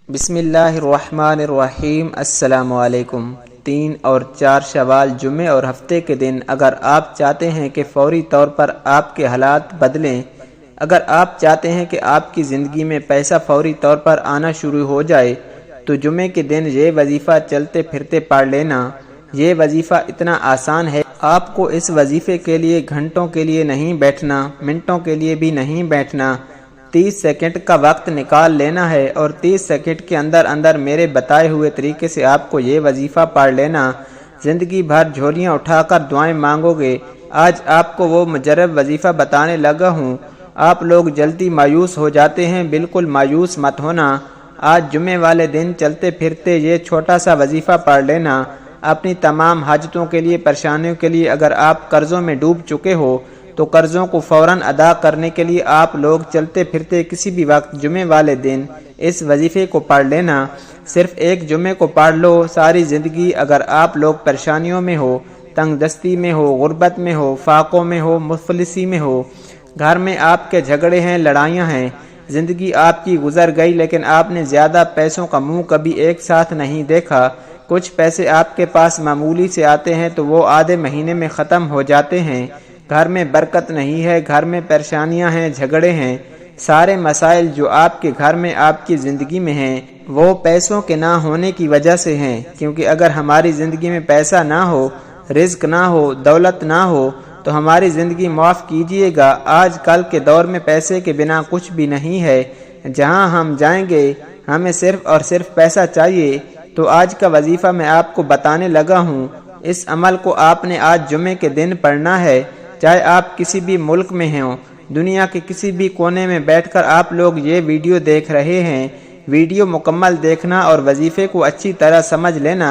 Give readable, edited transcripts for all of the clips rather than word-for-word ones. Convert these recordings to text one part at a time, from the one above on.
بسم اللہ الرحمن الرحیم۔ السلام علیکم۔ 3 اور 4 شوال جمعے اور ہفتے کے دن اگر آپ چاہتے ہیں کہ فوری طور پر آپ کے حالات بدلیں، اگر آپ چاہتے ہیں کہ آپ کی زندگی میں پیسہ فوری طور پر آنا شروع ہو جائے تو جمعے کے دن یہ وظیفہ چلتے پھرتے پڑھ لینا۔ یہ وظیفہ اتنا آسان ہے، آپ کو اس وظیفے کے لیے گھنٹوں کے لیے نہیں بیٹھنا، منٹوں کے لیے بھی نہیں بیٹھنا۔ 30 سیکنڈ کا وقت نکال لینا ہے اور 30 سیکنڈ کے اندر اندر میرے بتائے ہوئے طریقے سے آپ کو یہ وظیفہ پڑھ لینا۔ زندگی بھر جھولیاں اٹھا کر دعائیں مانگو گے۔ آج آپ کو وہ مجرب وظیفہ بتانے لگا ہوں۔ آپ لوگ جلدی مایوس ہو جاتے ہیں، بالکل مایوس مت ہونا۔ آج جمعے والے دن چلتے پھرتے یہ چھوٹا سا وظیفہ پڑھ لینا۔ اپنی تمام حاجتوں کے لیے، پریشانیوں کے لیے اگر آپ قرضوں میں ڈوب چکے ہو تو قرضوں کو فوراً ادا کرنے کے لیے آپ لوگ چلتے پھرتے کسی بھی وقت جمعے والے دن اس وظیفے کو پڑھ لینا۔ صرف ایک جمعے کو پڑھ لو، ساری زندگی اگر آپ لوگ پریشانیوں میں ہو، تنگ دستی میں ہو، غربت میں ہو، فاقوں میں ہو، مفلسی میں ہو، گھر میں آپ کے جھگڑے ہیں، لڑائیاں ہیں، زندگی آپ کی گزر گئی لیکن آپ نے زیادہ پیسوں کا منہ کبھی ایک ساتھ نہیں دیکھا۔ کچھ پیسے آپ کے پاس معمولی سے آتے ہیں تو وہ آدھے مہینے میں ختم ہو جاتے ہیں۔ گھر میں برکت نہیں ہے، گھر میں پریشانیاں ہیں، جھگڑے ہیں۔ سارے مسائل جو آپ کے گھر میں، آپ کی زندگی میں ہیں، وہ پیسوں کے نہ ہونے کی وجہ سے ہیں، کیونکہ اگر ہماری زندگی میں پیسہ نہ ہو، رزق نہ ہو، دولت نہ ہو تو ہماری زندگی معاف کیجئے گا، آج کل کے دور میں پیسے کے بنا کچھ بھی نہیں ہے۔ جہاں ہم جائیں گے ہمیں صرف اور صرف پیسہ چاہیے۔ تو آج کا وظیفہ میں آپ کو بتانے لگا ہوں، اس عمل کو آپ نے آج جمعے کے دن پڑھنا ہے۔ چاہے آپ کسی بھی ملک میں ہوں، دنیا کے کسی بھی کونے میں بیٹھ کر آپ لوگ یہ ویڈیو دیکھ رہے ہیں، ویڈیو مکمل دیکھنا اور وظیفے کو اچھی طرح سمجھ لینا۔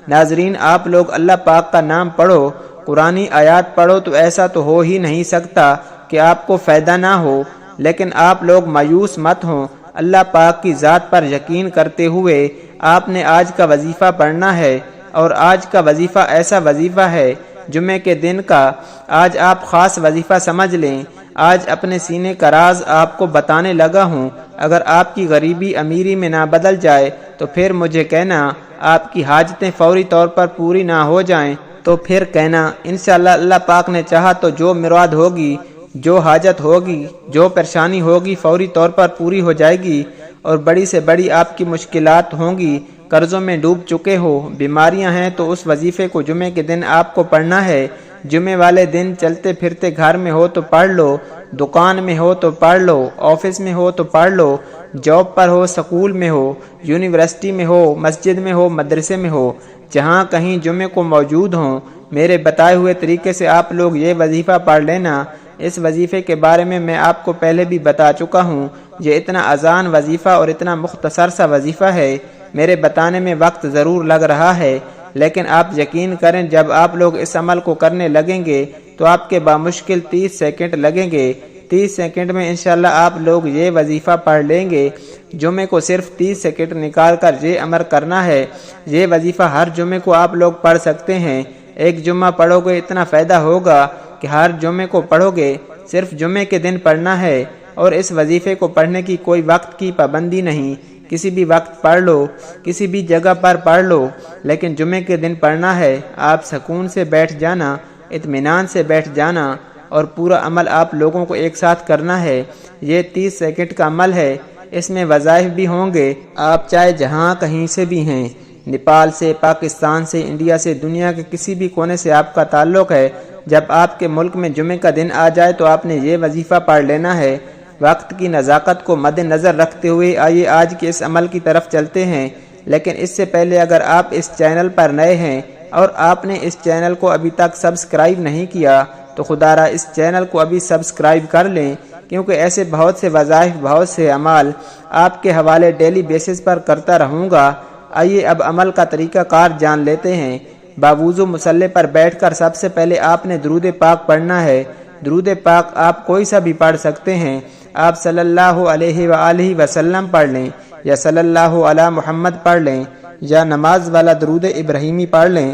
ناظرین، آپ لوگ اللہ پاک کا نام پڑھو، قرآنی آیات پڑھو تو ایسا تو ہو ہی نہیں سکتا کہ آپ کو فائدہ نہ ہو، لیکن آپ لوگ مایوس مت ہوں۔ اللہ پاک کی ذات پر یقین کرتے ہوئے آپ نے آج کا وظیفہ پڑھنا ہے، اور آج کا وظیفہ ایسا وظیفہ ہے جمعے کے دن کا۔ آج آپ خاص وظیفہ سمجھ لیں۔ آج اپنے سینے کا راز آپ کو بتانے لگا ہوں۔ اگر آپ کی غریبی امیری میں نہ بدل جائے تو پھر مجھے کہنا، آپ کی حاجتیں فوری طور پر پوری نہ ہو جائیں تو پھر کہنا۔ انشاءاللہ اللہ پاک نے چاہا تو جو مراد ہوگی، جو حاجت ہوگی، جو پریشانی ہوگی فوری طور پر پوری ہو جائے گی، اور بڑی سے بڑی آپ کی مشکلات ہوں گی۔ قرضوں میں ڈوب چکے ہو، بیماریاں ہیں تو اس وظیفے کو جمعے کے دن آپ کو پڑھنا ہے۔ جمعے والے دن چلتے پھرتے گھر میں ہو تو پڑھ لو، دکان میں ہو تو پڑھ لو، آفس میں ہو تو پڑھ لو، جاب پر ہو، سکول میں ہو، یونیورسٹی میں ہو، مسجد میں ہو، مدرسے میں ہو، جہاں کہیں جمعے کو موجود ہوں، میرے بتائے ہوئے طریقے سے آپ لوگ یہ وظیفہ پڑھ لینا۔ اس وظیفے کے بارے میں آپ کو پہلے بھی بتا چکا ہوں، یہ اتنا آسان وظیفہ اور اتنا مختصر سا وظیفہ ہے، میرے بتانے میں وقت ضرور لگ رہا ہے، لیکن آپ یقین کریں جب آپ لوگ اس عمل کو کرنے لگیں گے تو آپ کے بامشکل 30 سیکنڈ لگیں گے۔ 30 سیکنڈ میں انشاءاللہ آپ لوگ یہ وظیفہ پڑھ لیں گے۔ جمعے کو صرف 30 سیکنڈ نکال کر یہ عمل کرنا ہے۔ یہ وظیفہ ہر جمعے کو آپ لوگ پڑھ سکتے ہیں۔ ایک جمعہ پڑھو گے اتنا فائدہ ہوگا کہ ہر جمعے کو پڑھو گے، صرف جمعے کے دن پڑھنا ہے، اور اس وظیفے کو پڑھنے کی کوئی وقت کی پابندی نہیں، کسی بھی وقت پڑھ لو، کسی بھی جگہ پر پڑھ لو، لیکن جمعے کے دن پڑھنا ہے۔ آپ سکون سے بیٹھ جانا، اطمینان سے بیٹھ جانا، اور پورا عمل آپ لوگوں کو ایک ساتھ کرنا ہے۔ یہ 30 سیکنڈ کا عمل ہے، اس میں وظائف بھی ہوں گے۔ آپ چاہے جہاں کہیں سے بھی ہیں، نیپال سے، پاکستان سے، انڈیا سے، دنیا کے کسی بھی کونے سے آپ کا تعلق ہے، جب آپ کے ملک میں جمعے کا دن آ جائے تو آپ نے یہ وظیفہ پڑھ لینا ہے۔ وقت کی نزاکت کو مد نظر رکھتے ہوئے آئیے آج کے اس عمل کی طرف چلتے ہیں، لیکن اس سے پہلے اگر آپ اس چینل پر نئے ہیں اور آپ نے اس چینل کو ابھی تک سبسکرائب نہیں کیا تو خدا را اس چینل کو ابھی سبسکرائب کر لیں، کیونکہ ایسے بہت سے وظائف، بہت سے اعمال آپ کے حوالے ڈیلی بیسس پر کرتا رہوں گا۔ آئیے اب عمل کا طریقہ کار جان لیتے ہیں۔ باوضو مصلی پر بیٹھ کر سب سے پہلے آپ نے درود پاک پڑھنا ہے۔ درود پاک آپ کوئی سا بھی پڑھ سکتے ہیں، آپ صلی اللہ علیہ وآلہ وسلم پڑھ لیں، یا صلی اللہ علی محمد پڑھ لیں، یا نماز والا درود ابراہیمی پڑھ لیں۔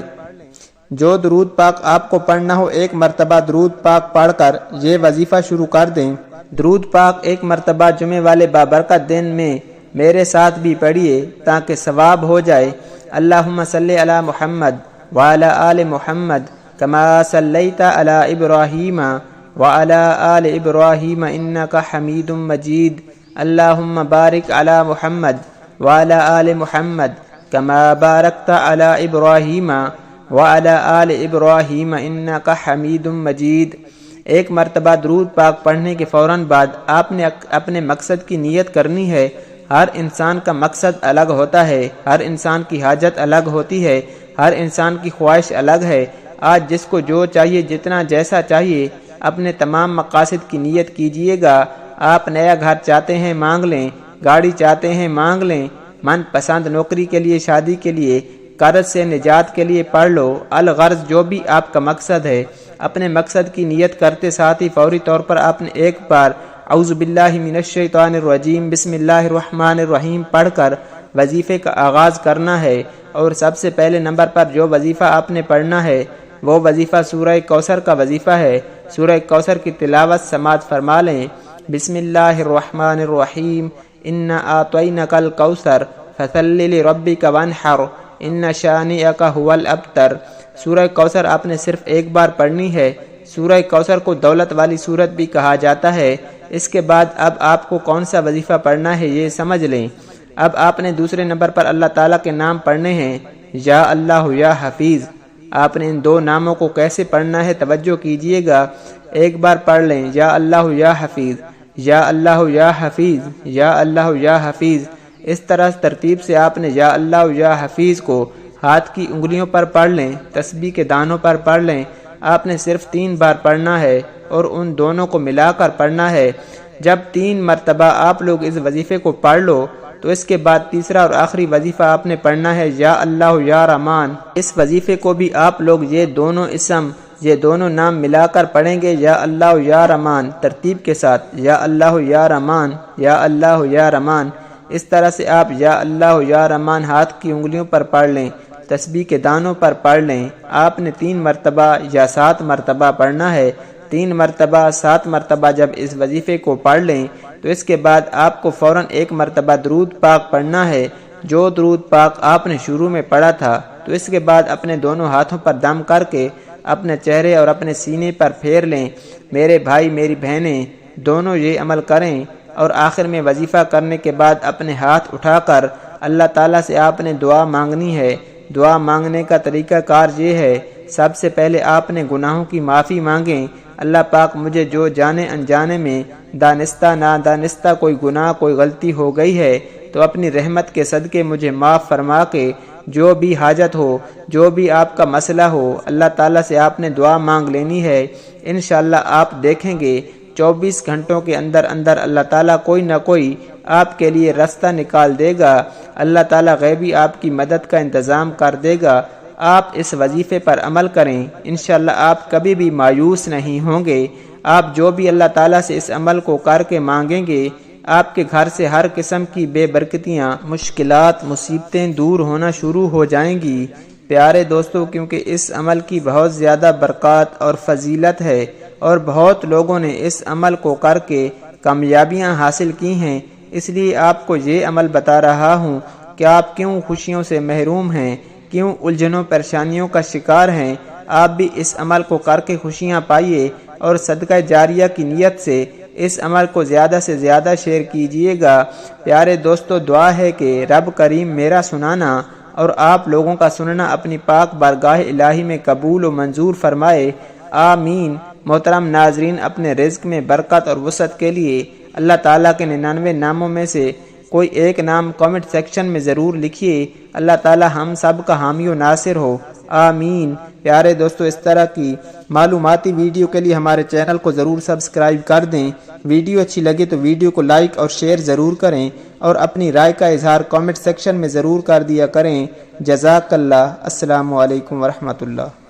جو درود پاک آپ کو پڑھنا ہو، ایک مرتبہ درود پاک پڑھ کر یہ وظیفہ شروع کر دیں۔ درود پاک ایک مرتبہ جمعے والے بابرکت دن میں میرے ساتھ بھی پڑھیے تاکہ ثواب ہو جائے۔ اللہم صلی علی محمد وعلی آل محمد کما صلیت علی ابراہیم وعلی آل ابراہیم انک حمید مجید۔ اللہم بارک علی محمد وعلی آل محمد کما بارکت علی ابراہیم وعلی آل ابراہیم انک حمید مجید۔ ایک مرتبہ درود پاک پڑھنے کے فوراً بعد آپ نے اپنے مقصد کی نیت کرنی ہے۔ ہر انسان کا مقصد الگ ہوتا ہے، ہر انسان کی حاجت الگ ہوتی ہے، ہر انسان کی خواہش الگ ہے۔ آج جس کو جو چاہیے، جتنا جیسا چاہیے، اپنے تمام مقاصد کی نیت کیجئے گا۔ آپ نیا گھر چاہتے ہیں، مانگ لیں، گاڑی چاہتے ہیں، مانگ لیں، من پسند نوکری کے لیے، شادی کے لیے، قرض سے نجات کے لیے پڑھ لو۔ الغرض جو بھی آپ کا مقصد ہے، اپنے مقصد کی نیت کرتے ساتھ ہی فوری طور پر آپ نے ایک بار اعوذ باللہ من الشیطان الرجیم بسم اللہ الرحمن الرحیم پڑھ کر وظیفے کا آغاز کرنا ہے۔ اور سب سے پہلے نمبر پر جو وظیفہ آپ نے پڑھنا ہے وہ وظیفہ سورہ کوثر کا وظیفہ ہے۔ سورہ کوثر کی تلاوت سماعت فرما لیں۔ بسم اللہ الرحمن الرحیم انا اعطینک الکوثر فصل لربک وانحر ان شانئک هو الابتر۔ سورہ کوثر آپ نے صرف ایک بار پڑھنی ہے۔ سورہ کوثر کو دولت والی سورت بھی کہا جاتا ہے۔ اس کے بعد اب آپ کو کون سا وظیفہ پڑھنا ہے یہ سمجھ لیں۔ اب آپ نے دوسرے نمبر پر اللہ تعالیٰ کے نام پڑھنے ہیں۔ یا اللہ یا حفیظ۔ آپ نے ان دو ناموں کو کیسے پڑھنا ہے توجہ کیجئے گا۔ ایک بار پڑھ لیں یا اللہ یا حفیظ، یا اللہ یا حفیظ، یا اللہ یا حفیظ۔ اس طرح ترتیب سے آپ نے یا اللہ یا حفیظ کو ہاتھ کی انگلیوں پر پڑھ لیں، تسبیح کے دانوں پر پڑھ لیں۔ آپ نے صرف 3 بار پڑھنا ہے اور ان دونوں کو ملا کر پڑھنا ہے۔ جب 3 مرتبہ آپ لوگ اس وظیفے کو پڑھ لو تو اس کے بعد تیسرا اور آخری وظیفہ آپ نے پڑھنا ہے یا اللہ یا رحمان۔ اس وظیفے کو بھی آپ لوگ یہ دونوں اسم، یہ دونوں نام ملا کر پڑھیں گے، یا اللہ یا رحمان، ترتیب کے ساتھ یا اللہ یا رحمان، یا اللہ یا رحمان۔ اس طرح سے آپ یا اللہ یا رحمان ہاتھ کی انگلیوں پر پڑھ لیں، تسبیح کے دانوں پر پڑھ لیں۔ آپ نے 3 مرتبہ یا 7 مرتبہ پڑھنا ہے۔ 3 مرتبہ 7 مرتبہ جب اس وظیفے کو پڑھ لیں تو اس کے بعد آپ کو فوراً 1 مرتبہ درود پاک پڑھنا ہے، جو درود پاک آپ نے شروع میں پڑھا تھا۔ تو اس کے بعد اپنے دونوں ہاتھوں پر دم کر کے اپنے چہرے اور اپنے سینے پر پھیر لیں۔ میرے بھائی میری بہنیں دونوں یہ عمل کریں۔ اور آخر میں وظیفہ کرنے کے بعد اپنے ہاتھ اٹھا کر اللہ تعالیٰ سے آپ نے دعا مانگنی ہے۔ دعا مانگنے کا طریقہ کار یہ ہے، سب سے پہلے آپ نے گناہوں کی معافی مانگیں۔ اللہ پاک مجھے جو جانے انجانے میں دانستہ نادانستہ کوئی گناہ کوئی غلطی ہو گئی ہے تو اپنی رحمت کے صدقے مجھے معاف فرما کے جو بھی حاجت ہو، جو بھی آپ کا مسئلہ ہو، اللہ تعالیٰ سے آپ نے دعا مانگ لینی ہے۔ انشاءاللہ آپ دیکھیں گے 24 گھنٹوں کے اندر اندر اللہ تعالیٰ کوئی نہ کوئی آپ کے لیے راستہ نکال دے گا۔ اللہ تعالیٰ غیبی آپ کی مدد کا انتظام کر دے گا۔ آپ اس وظیفے پر عمل کریں، انشاءاللہ آپ کبھی بھی مایوس نہیں ہوں گے۔ آپ جو بھی اللہ تعالیٰ سے اس عمل کو کر کے مانگیں گے، آپ کے گھر سے ہر قسم کی بے برکتیاں، مشکلات، مصیبتیں دور ہونا شروع ہو جائیں گی۔ پیارے دوستو، کیونکہ اس عمل کی بہت زیادہ برکات اور فضیلت ہے اور بہت لوگوں نے اس عمل کو کر کے کامیابیاں حاصل کی ہیں، اس لیے آپ کو یہ عمل بتا رہا ہوں کہ آپ کیوں خوشیوں سے محروم ہیں، کیوں الجھنوں پریشانیوں کا شکار ہیں۔ آپ بھی اس عمل کو کر کے خوشیاں پائیے اور صدقہ جاریہ کی نیت سے اس عمل کو زیادہ سے زیادہ شیئر کیجئے گا۔ پیارے دوستو، دعا ہے کہ رب کریم میرا سنانا اور آپ لوگوں کا سننا اپنی پاک بارگاہ الہی میں قبول و منظور فرمائے، آمین۔ محترم ناظرین، اپنے رزق میں برکت اور وسعت کے لیے اللہ تعالیٰ کے 99 ناموں میں سے کوئی ایک نام کامنٹ سیکشن میں ضرور لکھیے۔ اللہ تعالیٰ ہم سب کا حامی و ناصر ہو، آمین۔ پیارے دوستو، اس طرح کی معلوماتی ویڈیو کے لیے ہمارے چینل کو ضرور سبسکرائب کر دیں۔ ویڈیو اچھی لگے تو ویڈیو کو لائک اور شیئر ضرور کریں اور اپنی رائے کا اظہار کامنٹ سیکشن میں ضرور کر دیا کریں۔ جزاک اللہ۔ السلام علیکم ورحمۃ اللہ۔